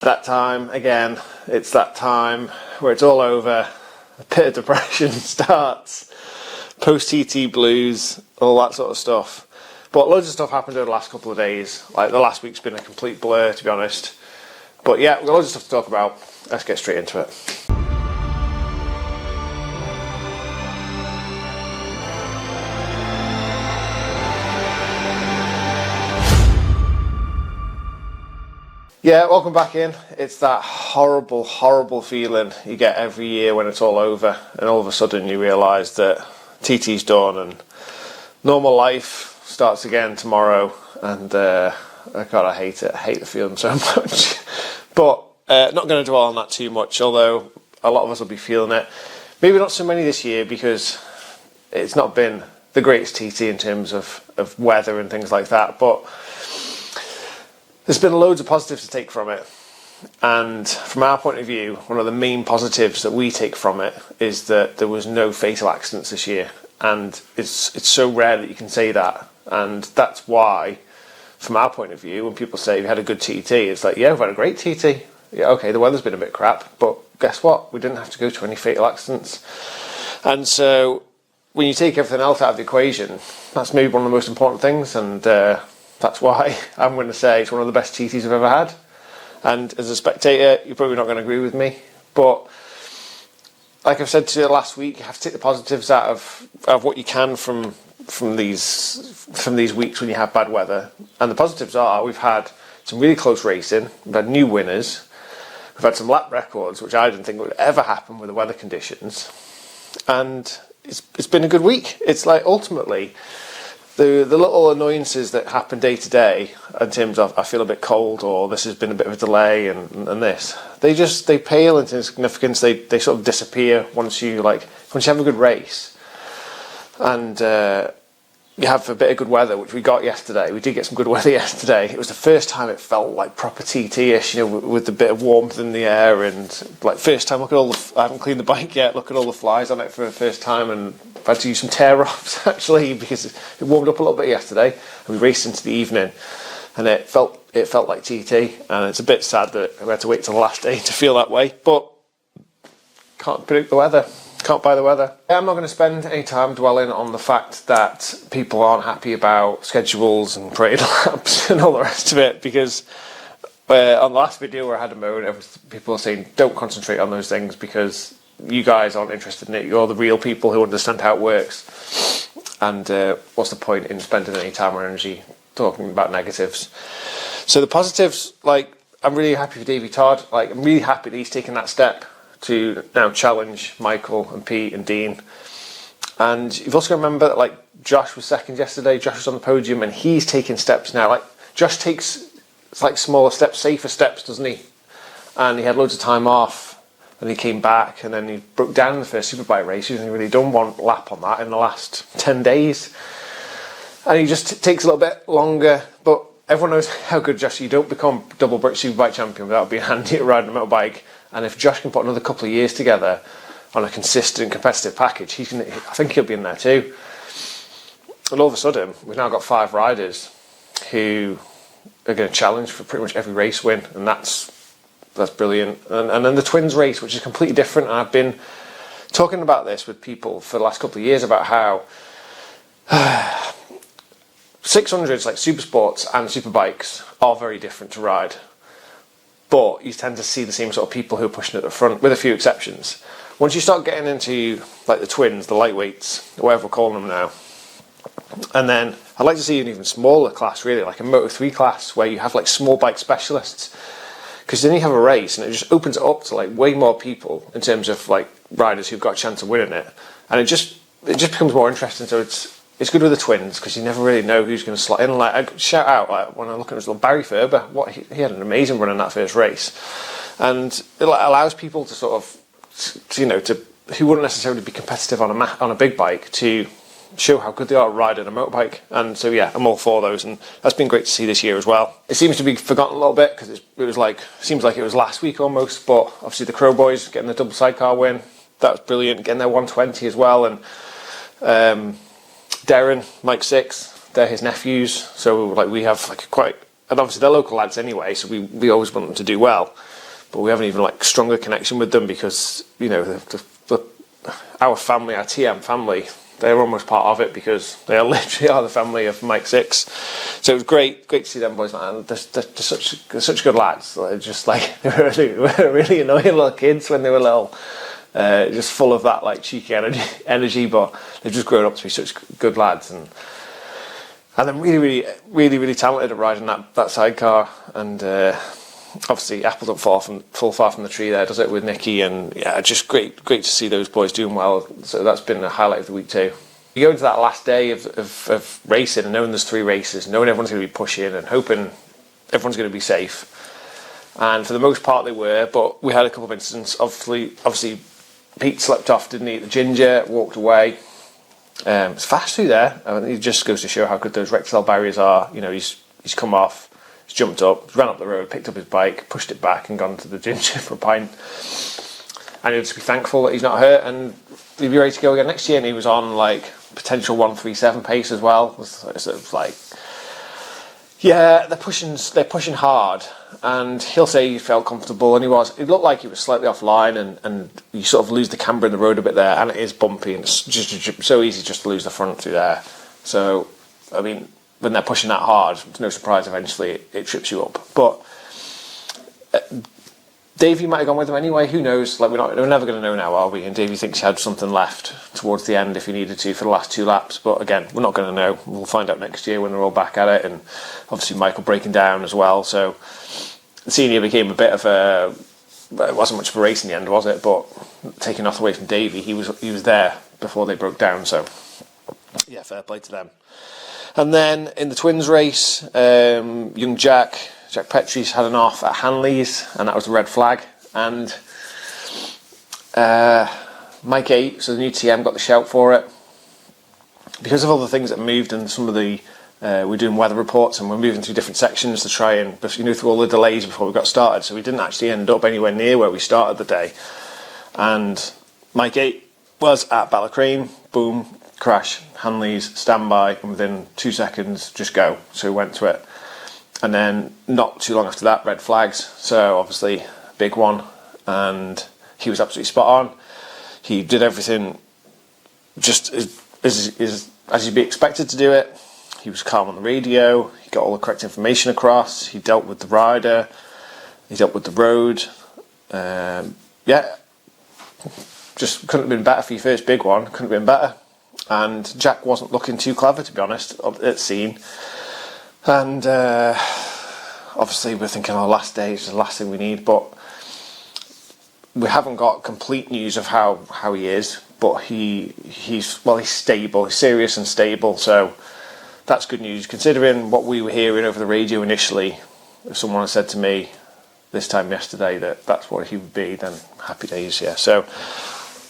That time again, it's that time where it's all over, a bit of depression starts, post-TT blues, all that sort of stuff. But loads of stuff happened over the last couple of days. Like the last week's been a complete blur, to be honest. But yeah, we've got loads of stuff to talk about. Let's get straight into it. Yeah, welcome back in. It's that horrible, horrible feeling you get every year when it's all over and all of a sudden you realise that TT's done and normal life starts again tomorrow, and God, I hate it. I hate the feeling so much. But not going to dwell on that too much, although a lot of us will be feeling it. Maybe not so many this year because it's not been the greatest TT in terms of weather and things like that, but there's been loads of positives to take from it, and from our point of view, one of the main positives that we take from it is that there was no fatal accidents this year, and it's so rare that you can say that, and that's why, from our point of view, when people say we had a good TT, it's like, yeah, we've had a great TT. Yeah, okay, the weather's been a bit crap, but guess what? We didn't have to go to any fatal accidents, and so when you take everything else out of the equation, that's maybe one of the most important things, and that's why I'm going to say it's one of the best TTs I've ever had. And as a spectator, you're probably not going to agree with me. But like I've said to you last week, you have to take the positives out of what you can from these weeks when you have bad weather. And the positives are we've had some really close racing. We've had new winners. We've had some lap records, which I didn't think would ever happen with the weather conditions. And it's been a good week. It's like ultimately the little annoyances that happen day to day in terms of I feel a bit cold or this has been a bit of a delay and this, they pale into insignificance. They sort of disappear once you have a good race and you have a bit of good weather, which we got yesterday. We did get some good weather yesterday. It was the first time it felt like proper TT-ish, with a bit of warmth in the air, and like first time, look at I haven't cleaned the bike yet, look at all the flies on it for the first time, and I've had to use some tear-offs actually because it warmed up a little bit yesterday and we raced into the evening and it felt like TT, and it's a bit sad that we had to wait till the last day to feel that way, but can't predict the weather. Can't buy the weather. I'm not going to spend any time dwelling on the fact that people aren't happy about schedules and parade laps and all the rest of it, because on the last video where I had a moan, people were saying don't concentrate on those things because you guys aren't interested in it. You're the real people who understand how it works, and what's the point in spending any time or energy talking about negatives? So the positives, I'm really happy for Davey Todd. I'm really happy that he's taken that step to now challenge Michael and Pete and Dean. And you've also got to remember that Josh was second yesterday, Josh was on the podium, and he's taking steps now. Josh takes smaller steps, safer steps, doesn't he? And he had loads of time off and he came back and then he broke down in the first Superbike race. He's only really done one lap on that in the last 10 days. And he just takes a little bit longer, but everyone knows how good Josh is. You don't become double British Superbike champion without being handy at riding a motorbike. And if Josh can put another couple of years together on a consistent competitive package, I think he'll be in there too. And all of a sudden, we've now got 5 riders who are going to challenge for pretty much every race win, and that's brilliant. And then the twins race, which is completely different. And I've been talking about this with people for the last couple of years about how 600s, like super sports and superbikes, are very different to ride. But you tend to see the same sort of people who are pushing at the front, with a few exceptions. Once you start getting into the twins, the lightweights, whatever we're calling them now, and then I'd like to see an even smaller class, really, like a Moto3 class, where you have small bike specialists, because then you have a race and it just opens it up to way more people in terms of riders who've got a chance of winning it, and it just becomes more interesting. So it's good with the twins because you never really know who's going to slot in. I shout out when I look at his little Barry Ferber, he had an amazing run in that first race, and it allows people to sort of, who wouldn't necessarily be competitive on a big bike, to show how good they are at riding a motorbike. And so yeah, I'm all for those, and that's been great to see this year as well. It seems to be forgotten a little bit because it seems like it was last week almost, but obviously the Crow boys getting the double sidecar win, that was brilliant, getting their 120 as well, and Darren, Mike Six, they're his nephews, so we have quite, and obviously they're local lads anyway, so we always want them to do well. but we haven't even like stronger connection with them because, you know, our family, our TM family, they're almost part of it because they are literally the family of Mike Six. So it was great to see them boys, man. They're such good lads. They're just like, they were really annoying little kids when they were little. Just full of that like cheeky energy, but they've just grown up to be such good lads, and they're really talented at riding that sidecar. And obviously apple don't fall far from the tree there, does it, with Nicky? And yeah, just great to see those boys doing well. So that's been a highlight of the week too. You go into that last day of racing and knowing there's 3 races, knowing everyone's going to be pushing and hoping everyone's going to be safe. And for the most part they were, but we had a couple of incidents. Obviously Pete slept off, didn't eat the ginger, walked away. It's fast through there. I mean, it just goes to show how good those Rexel barriers are. You know, he's come off, he's jumped up, ran up the road, picked up his bike, pushed it back and gone to the ginger for a pint. And he'll just be thankful that he's not hurt, and he'll be ready to go again next year. And he was on like potential 1:37 pace as well. So it's like, yeah, they're pushing hard, and he'll say he felt comfortable, and he was. It looked like he was slightly offline, and you sort of lose the camber in the road a bit there, and it is bumpy, and it's just so easy just to lose the front through there. So, I mean, when they're pushing that hard, it's no surprise eventually it trips you up. But Davey might have gone with him anyway. Who knows? Like we're never going to know now, are we? And Davey thinks he had something left towards the end if he needed to for the last 2 laps. But again, we're not going to know. We'll find out next year when they're all back at it. And obviously Michael breaking down as well. So Senior became a bit of a. It wasn't much of a race in the end, was it? But taking off away from Davey, he was there before they broke down. So yeah, fair play to them. And then in the twins race, young Jack Petrie's had an off at Hanley's, and that was a red flag. And Mike 8, so the new TM, got the shout for it. Because of all the things that moved and some of the... we're doing weather reports and we're moving through different sections to try and, through all the delays before we got started. So we didn't actually end up anywhere near where we started the day. And Mike 8 was at Ballacrane, boom, crash, Hanley's, standby, and within 2 seconds, just go. So we went to it. And then not too long after that, red flags. So obviously, big one. And he was absolutely spot on. He did everything just as you'd be expected to do it. He was calm on the radio. He got all the correct information across. He dealt with the rider. He dealt with the road. Yeah, just couldn't have been better for your first big one. Couldn't have been better. And Jack wasn't looking too clever, to be honest, at scene. And obviously we're thinking, last day is the last thing we need. But we haven't got complete news of how he is. But he's stable. He's serious and stable. So that's good news, considering what we were hearing over the radio initially. If someone had said to me this time yesterday that that's what he would be, then happy days, yeah. So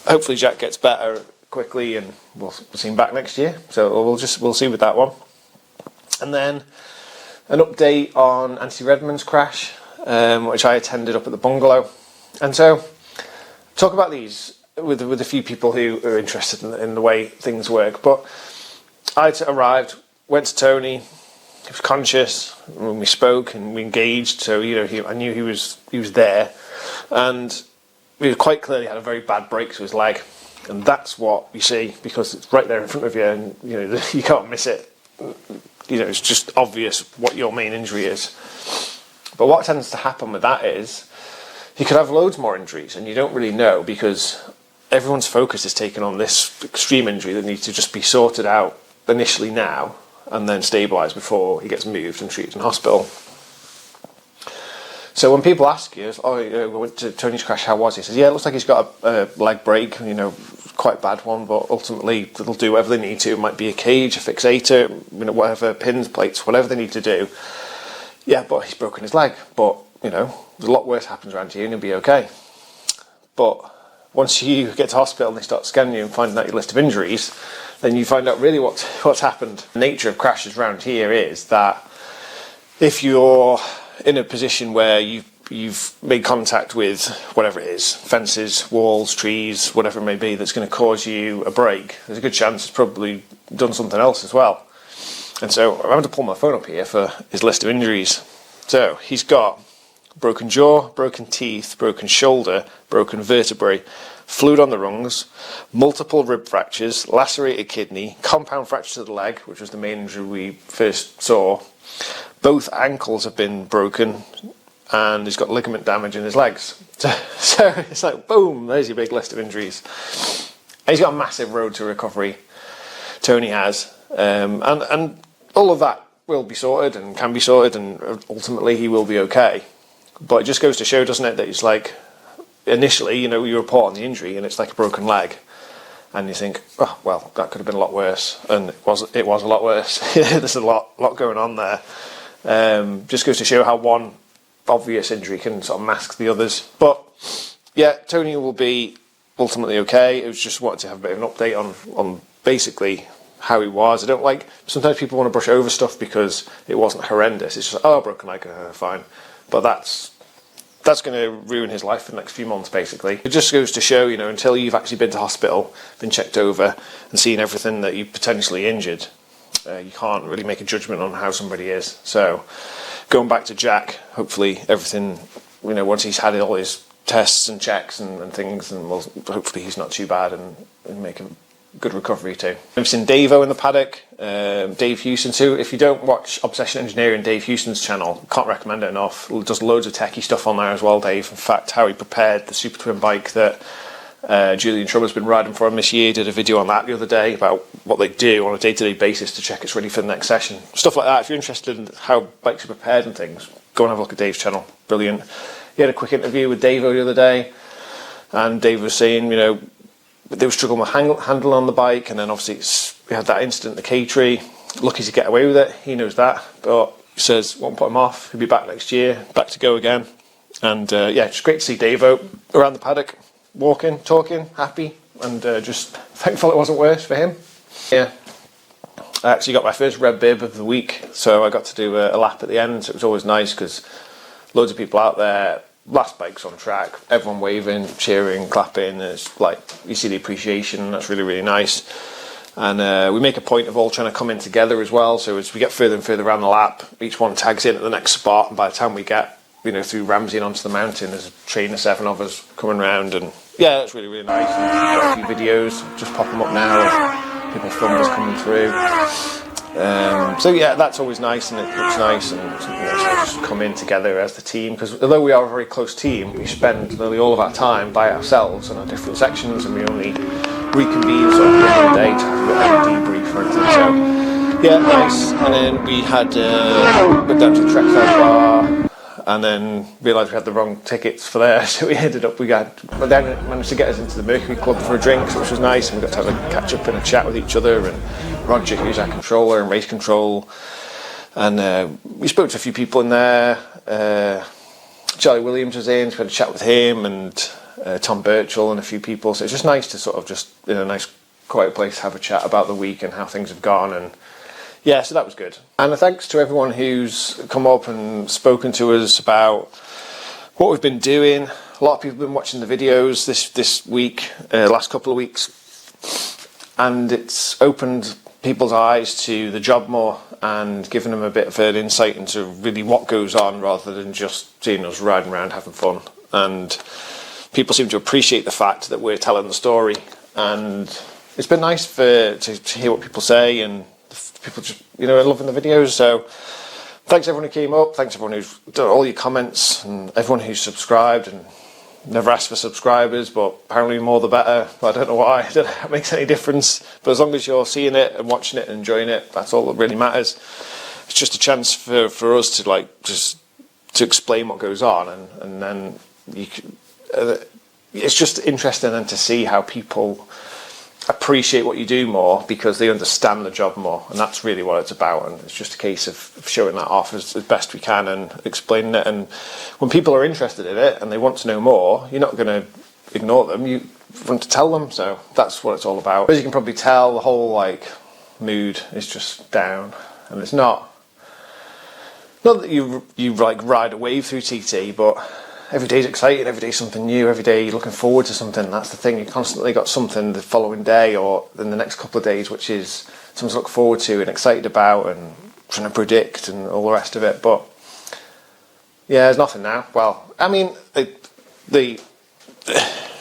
hopefully Jack gets better quickly, and we'll see him back next year. So we'll see with that one. And then an update on Anthony Redmond's crash, which I attended up at the bungalow. And so talk about these with a few people who are interested in the way things work. But I arrived, went to Tony. He was conscious when we spoke and we engaged. So I knew he was there, and we quite clearly had a very bad break to his leg, and that's what you see because it's right there in front of you, and you can't miss it. It's just obvious what your main injury is. But what tends to happen with that is you could have loads more injuries, and you don't really know because everyone's focus is taken on this extreme injury that needs to just be sorted out initially now and then stabilised before he gets moved and treated in hospital. So when people ask you, we went to Tony's crash, how was he? He says, yeah, it looks like he's got a leg break, quite bad one, but ultimately they'll do whatever they need to. It might be a cage, a fixator, whatever, pins, plates, whatever they need to do. Yeah, but he's broken his leg. But, there's a lot worse happens around you and he'll be okay. But once you get to hospital and they start scanning you and finding out your list of injuries, then you find out really what's happened. The nature of crashes around here is that if you're in a position where you've made contact with whatever it is, fences, walls, trees, whatever it may be, that's going to cause you a break, there's a good chance it's probably done something else as well. And so I'm having to pull my phone up here for his list of injuries. So he's got broken jaw, broken teeth, broken shoulder, broken vertebrae, fluid on the rungs, multiple rib fractures, lacerated kidney, compound fracture to the leg, which was the main injury we first saw. Both ankles have been broken, and he's got ligament damage in his legs. So it's like, boom, there's your big list of injuries. And he's got a massive road to recovery, Tony has. And all of that will be sorted and can be sorted, and ultimately he will be okay. But it just goes to show, doesn't it, that it's like, initially, you know, you report on the injury and it's like a broken leg. And you think, oh, well, that could have been a lot worse. And it was a lot worse. There's a lot going on there. Just goes to show how one obvious injury can sort of mask the others. But yeah, Tony will be ultimately okay. It was just wanted to have a bit of an update on basically how he was. I don't like, sometimes people want to brush over stuff because it wasn't horrendous. It's just, oh, broken leg, fine. But that's going to ruin his life for the next few months, basically. It just goes to show, you know, until you've actually been to hospital, been checked over, and seen everything that you potentially injured, you can't really make a judgment on how somebody is. So, going back to Jack, hopefully everything, you know, once he's had all his tests and checks and things, and well, hopefully he's not too bad and make a good recovery too. I've seen Davo in the paddock, Dave Houston too. If you don't watch Obsession Engineering, Dave Houston's channel, can't recommend it enough. Does loads of techie stuff on there as well, Dave. In fact, how he prepared the Super Twin bike that Julian Trummer's been riding for him this year, did a video on that the other day about what they do on a day-to-day basis to check it's ready for the next session. Stuff like that. If you're interested in how bikes are prepared and things, go and have a look at Dave's channel. Brilliant. He had a quick interview with Davo the other day, and Dave was saying, you know, they were struggling with handle on the bike, and then obviously we had that incident at the K-Tree. Lucky to get away with it, he knows that, but he says won't put him off, he'll be back next year, back to go again. And yeah, it's great to see Davo around the paddock, walking, talking, happy, and just thankful it wasn't worse for him. Yeah, I actually got my first red bib of the week, so I got to do a lap at the end, so it was always nice because loads of people out there, last bikes on track, everyone waving, cheering, clapping. It's like you see the appreciation. That's really, really nice. And we make a point of all trying to come in together as well. So as we get further and further around the lap, each one tags in at the next spot, and by the time we get, you know, through Ramsey and onto the mountain, there's a train of 7 of us coming round, and yeah, it's really, really nice. And we've got a few videos, just pop them up now of people filmed us coming through. So yeah, that's always nice, and it looks nice, and you know, so just come in together as the team, because although we are a very close team, we spend nearly all of our time by ourselves in our different sections, and we only reconvene sort of at the end of the day to have a bit of a debrief or anything. So yeah, nice. And then we had went down to the Trackside Bar, and then realised we had the wrong tickets for there, so we ended up, but then it managed to get us into the Mercury Club for a drink, which was nice, and we got to have a catch up and a chat with each other, and Roger, who's our controller and race control, and we spoke to a few people in there. Charlie Williams was in, so we had a chat with him, and Tom Birchall and a few people, so it's just nice to sort of just in a nice quiet place have a chat about the week and how things have gone, and yeah, so that was good. And thanks to everyone who's come up and spoken to us about what we've been doing. A lot of people have been watching the videos this week, last couple of weeks, and it's opened people's eyes to the job more and given them a bit of an insight into really what goes on, rather than just seeing us riding around having fun. And people seem to appreciate the fact that we're telling the story, and it's been nice to hear what people say, and people just, you know, loving the videos. So thanks everyone who came up, thanks everyone who's done all your comments, and everyone who's subscribed, and never asked for subscribers, but apparently more the better. I don't know why, I don't know if it makes any difference, but as long as you're seeing it and watching it and enjoying it, that's all that really matters. It's just a chance for us to like just to explain what goes on, and then you can, it's just interesting then to see how people appreciate what you do more because they understand the job more, and that's really what it's about. And it's just a case of showing that off as best we can and explaining it. And when people are interested in it and they want to know more, you're not going to ignore them, you want to tell them. So that's what it's all about. As you can probably tell, the whole like mood is just down, and it's not that you like ride a wave through TT, but every day's exciting, every day's something new, every day you're looking forward to something. That's the thing, you constantly got something the following day or in the next couple of days which is something to look forward to and excited about and trying to predict and all the rest of it. But Yeah, there's nothing now. Well, I mean, the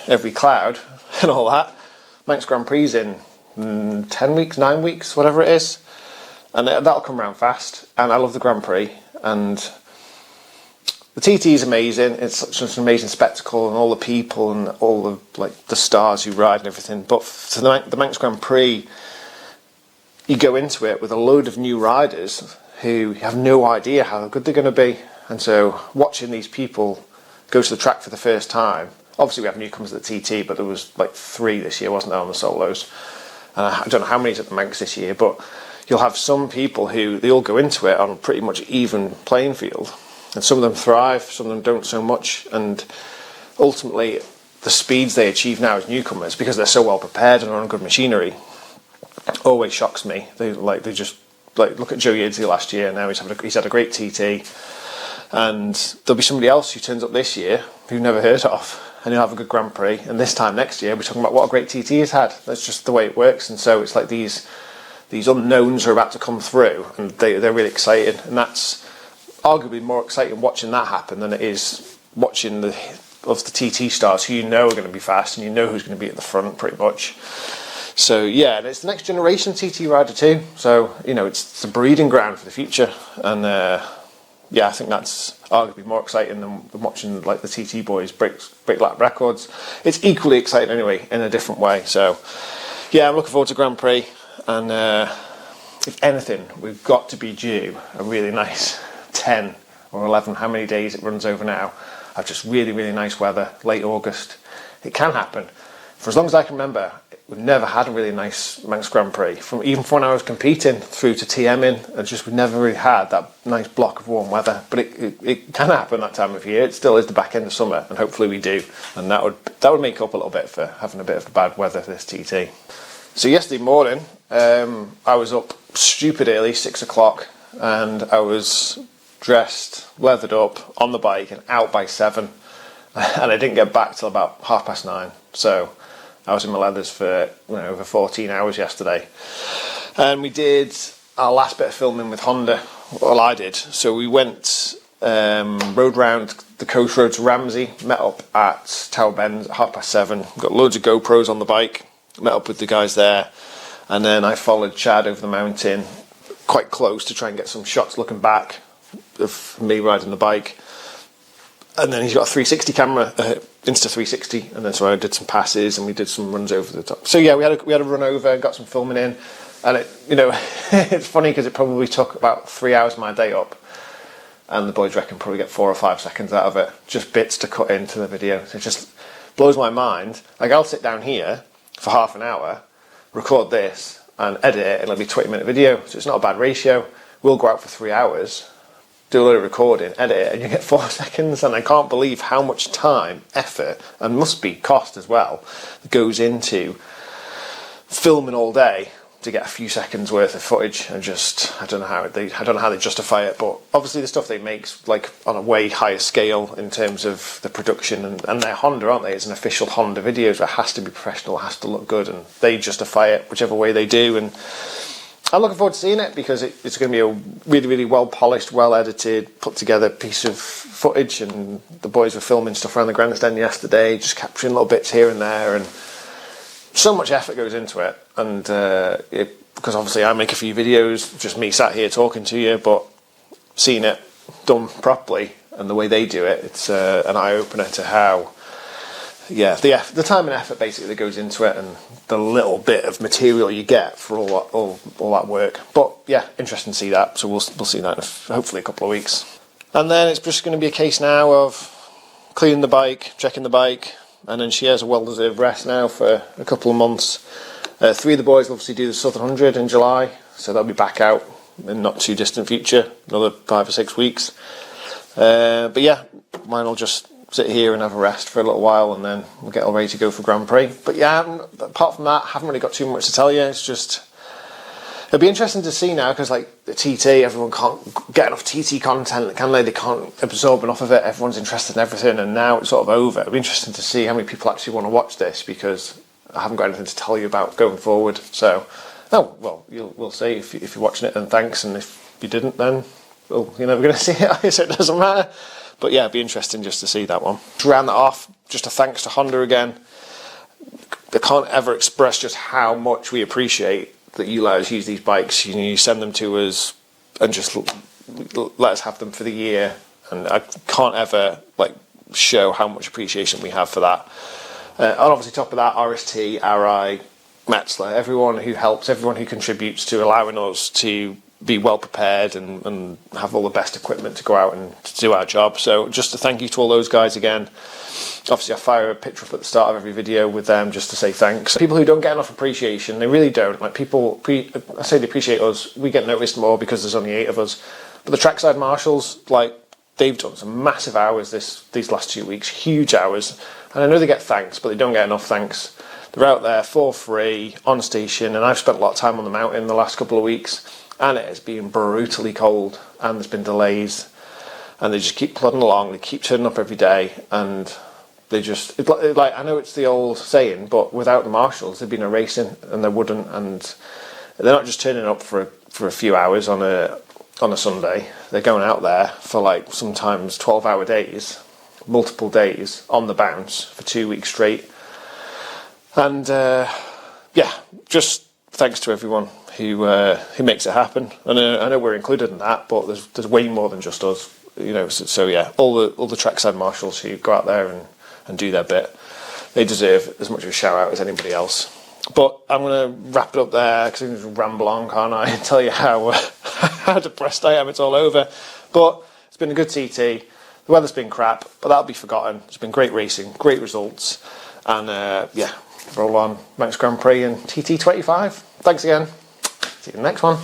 every cloud and all that. Manx Grand Prix in 10 weeks, 9 weeks, whatever it is. And that'll come around fast. And I love the Grand Prix. And the TT is amazing. It's such an amazing spectacle, and all the people and all the stars who ride and everything. But for the Manx Grand Prix, you go into it with a load of new riders who have no idea how good they're going to be. And so watching these people go to the track for the first time, obviously we have newcomers at the TT, but there was like 3 this year, wasn't there, on the solos? And I don't know how many's at the Manx this year, but you'll have some people who, they all go into it on a pretty much even playing field. And some of them thrive, some of them don't so much. And ultimately, the speeds they achieve now as newcomers, because they're so well prepared and on good machinery, always shocks me. They just look at Joe Yeardsley last year. Now he's had a great TT, and there'll be somebody else who turns up this year who you've never heard of, and he'll have a good Grand Prix. And this time next year, we're talking about what a great TT he's had. That's just the way it works. And so it's like these unknowns are about to come through, and they're really excited. And that's arguably more exciting watching that happen than it is watching the TT stars who you know are going to be fast, and you know who's going to be at the front pretty much. So yeah, and it's the next generation TT rider too. So it's a breeding ground for the future, and yeah, I think that's arguably more exciting than watching like the TT boys break lap records. It's equally exciting anyway, in a different way. So yeah, I'm looking forward to Grand Prix, and if anything, we've got to be due a really nice 10 or 11, how many days it runs over now, of just really, really nice weather, late August. It can happen. For as long as I can remember, we've never had a really nice Manx Grand Prix. Even from when I was competing through to TMing, we've never really had that nice block of warm weather. But it can happen that time of year. It still is the back end of summer, and hopefully we do. And that would make up a little bit for having a bit of bad weather for this TT. So yesterday morning, I was up stupid early, 6 o'clock, and I was dressed, leathered up, on the bike, and out by 7. And I didn't get back till about 9:30. So I was in my leathers for over 14 hours yesterday. And we did our last bit of filming with Honda. Well, I did. So we went, rode round the coast road to Ramsey, met up at Tower Bend at 7:30. Got loads of GoPros on the bike, met up with the guys there. And then I followed Chad over the mountain quite close to try and get some shots looking back of me riding the bike. And then he's got a 360 camera, Insta360, and then so I did some passes and we did some runs over the top. So yeah, we had a run over, got some filming in, and it's funny because it probably took about 3 hours of my day up, and the boys reckon probably get 4 or 5 seconds out of it, just bits to cut into the video. So it just blows my mind. Like, I'll sit down here for half an hour, record this, and edit it, and it'll be a 20-minute video. So it's not a bad ratio. We'll go out for 3 hours, do a lot of recording, edit it, and you get 4 seconds. And I can't believe how much time, effort, and must be cost as well, that goes into filming all day to get a few seconds worth of footage. And I don't know how they justify it, but obviously the stuff they make's like on a way higher scale in terms of the production, and they're Honda, aren't they? It's an official Honda video, so it has to be professional, it has to look good, and they justify it whichever way they do. And I'm looking forward to seeing it, because it's going to be a really, really well polished, well edited, put together piece of footage. And the boys were filming stuff around the grandstand yesterday, just capturing little bits here and there, and so much effort goes into it. And because obviously I make a few videos, just me sat here talking to you, but seeing it done properly and the way they do it, it's an eye-opener to how, yeah, the time and effort basically that goes into it, and the little bit of material you get for all that work. But yeah, interesting to see that. So we'll see that in hopefully a couple of weeks. And then it's just going to be a case now of cleaning the bike, checking the bike, and then she has a well-deserved rest now for a couple of months. 3 of the boys will obviously do the Southern 100 in July, so they'll be back out in not too distant future, another 5 or 6 weeks. But yeah, mine will just sit here and have a rest for a little while, and then we'll get all ready to go for Grand Prix. But yeah, apart from that, I haven't really got too much to tell you. It's just, it'll be interesting to see now, because like the TT, everyone can't get enough TT content, can they? They can't absorb enough of it. Everyone's interested in everything, and now it's sort of over. It'll be interesting to see how many people actually want to watch this, because I haven't got anything to tell you about going forward. So, well, we'll see. If you're watching it, then thanks, and if you didn't, then well, you're never going to see it, so it doesn't matter. But yeah, it'd be interesting just to see that one. To round that off, just a thanks to Honda again. I can't ever express just how much we appreciate that you let us use these bikes. You know, you send them to us and just let us have them for the year, and I can't ever like show how much appreciation we have for that. And obviously top of that, RST, RI, Metzler, everyone who helps, everyone who contributes to allowing us to be well prepared and have all the best equipment to go out and to do our job. So just a thank you to all those guys again. Obviously I fire a picture up at the start of every video with them just to say thanks. People who don't get enough appreciation, they really don't. Like people, I say they appreciate us, we get noticed more because there's only 8 of us. But the trackside marshals, like, they've done some massive hours these last 2 weeks, huge hours. And I know they get thanks, but they don't get enough thanks. They're out there for free, on station, and I've spent a lot of time on the mountain the last couple of weeks, and it has been brutally cold, and there's been delays, and they just keep plodding along, they keep turning up every day, and they just, like, I know it's the old saying, but without the marshals, there'd be no racing, and there wouldn't, and they're not just turning up for a few hours on a Sunday, they're going out there for like sometimes 12-hour days, multiple days on the bounce for 2 weeks straight. And yeah, just thanks to everyone who makes it happen. And I know we're included in that, but there's way more than just us, you know. So yeah, all the trackside marshals who go out there and do their bit, they deserve as much of a shout out as anybody else. But I'm going to wrap it up there because I can ramble on, can't I, and tell you how depressed I am. It's all over. But it's been a good TT. The weather's been crap, but that'll be forgotten. It's been great racing, great results, and yeah, roll on Manx Grand Prix and TT25. Thanks again. See you in the next one.